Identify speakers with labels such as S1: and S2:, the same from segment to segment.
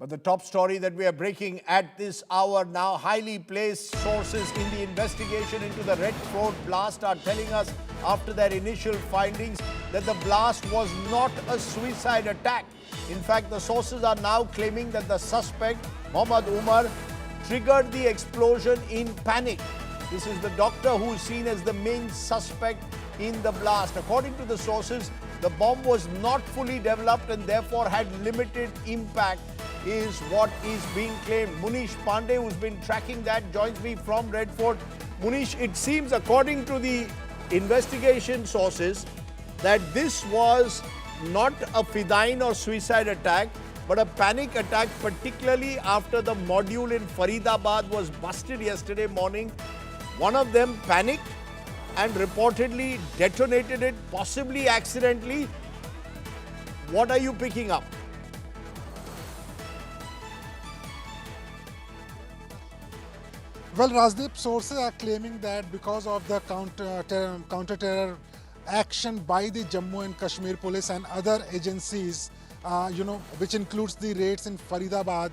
S1: But the top story that we are breaking at this hour now, highly placed sources in the investigation into the Red Fort blast are telling us after their initial findings that the blast was not a suicide attack. In fact, the sources are now claiming that the suspect, Mohammed Umar, triggered the explosion in panic. This is the doctor who is seen as the main suspect in the blast. According to the sources, the bomb was not fully developed and therefore had limited impact, is what is being claimed. Munish Pandey, who's been tracking that, joins me from Red Fort. Munish, it seems according to the investigation sources that this was not a fidine or suicide attack, but a panic attack, particularly after the module in Faridabad was busted yesterday morning. One of them panicked and reportedly detonated it, possibly accidentally. What are you picking up?
S2: Well, Rajdeep, sources are claiming that because of the counter-terror action by the Jammu and Kashmir Police and other agencies, which includes the raids in Faridabad,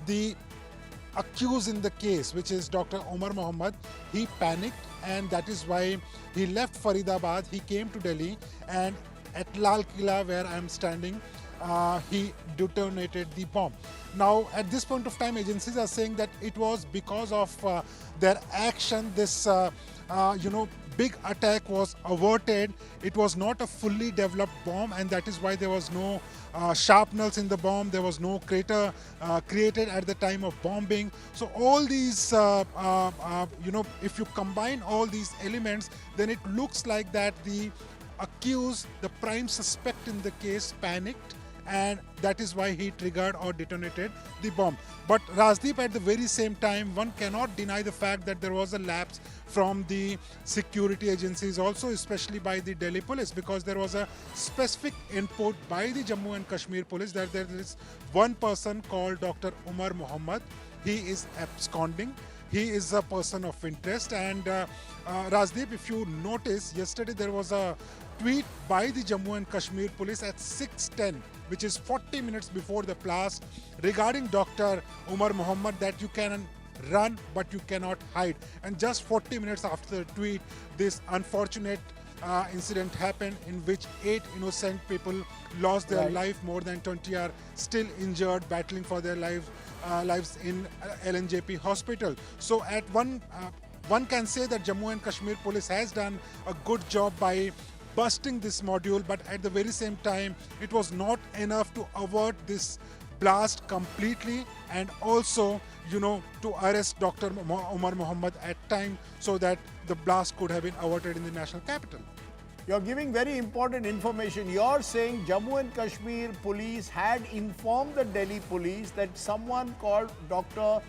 S2: the accused in the case, which is Dr. Umar Mohammed, he panicked, and that is why he left Faridabad. He came to Delhi, and at Lal Killa, where I am standing, he detonated the bomb. Now, at this point of time, agencies are saying that it was because of their action, this big attack was averted. It was not a fully developed bomb, and that is why there was no shrapnels in the bomb. There was no crater created at the time of bombing. So all these, if you combine all these elements, then it looks like that the accused, the prime suspect in the case, panicked, and that is why he triggered or detonated the bomb. But Rajdeep, at the very same time, one cannot deny the fact that there was a lapse from the security agencies also, especially by the Delhi police, because there was a specific input by the Jammu and Kashmir police that there is one person called Dr. Umar Mohammed. He is absconding. He is a person of interest. And Rajdeep, if you notice, yesterday there was a tweet by the Jammu and Kashmir Police at 6:10, which is 40 minutes before the blast, regarding Dr. Umar Mohammed, that you can run but you cannot hide. And just 40 minutes after the tweet, this unfortunate incident happened in which 8 innocent people lost their life. More than 20 are still injured, battling for their lives in LNJP hospital. So at one can say that Jammu and Kashmir Police has done a good job by busting this module, but at the very same time, it was not enough to avert this blast completely, and also, to arrest Dr. Umar Mohammed at time, so that the blast could have been averted in the national capital.
S1: You're giving very important information. You're saying Jammu and Kashmir Police had informed the Delhi police that someone called Dr.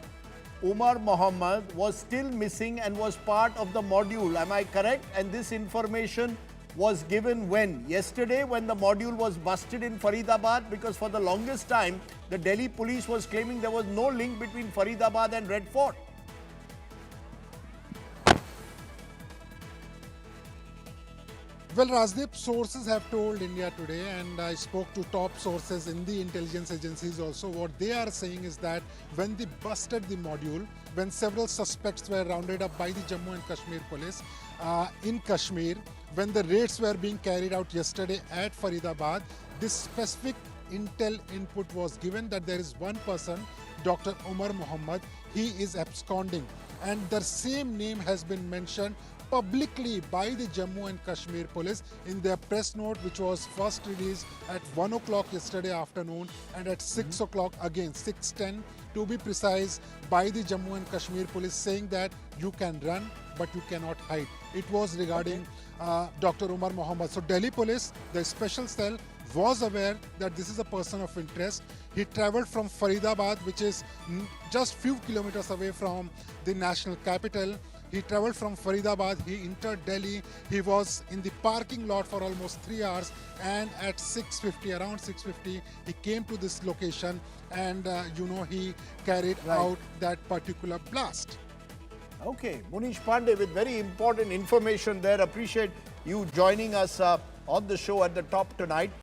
S1: Umar Mohammed was still missing and was part of the module. Am I correct? And this information was given when? Yesterday, when the module was busted in Faridabad? Because for the longest time, the Delhi police was claiming there was no link between Faridabad and Red Fort.
S2: Well, Rajdeep, sources have told India Today, and I spoke to top sources in the intelligence agencies also. What they are saying is that when they busted the module, when several suspects were rounded up by the Jammu and Kashmir Police in Kashmir, when the raids were being carried out yesterday at Faridabad, this specific intel input was given that there is one person, Dr. Umar Mohammed, he is absconding. And the same name has been mentioned publicly by the Jammu and Kashmir Police in their press note, which was first released at 1 o'clock yesterday afternoon, and at 6 o'clock again, 6:10 to be precise, by the Jammu and Kashmir Police, saying that you can run but you cannot hide. It was regarding Dr. Umar Mohammed. So Delhi Police, the special cell, was aware that this is a person of interest. He traveled from Faridabad, which is just few kilometers away from the national capital. He traveled from Faridabad, he entered Delhi, he was in the parking lot for almost 3 hours, and at around 6:50, he came to this location, and he carried out that particular blast.
S1: Okay, Munish Pandey with very important information there. Appreciate you joining us on the show at the top tonight.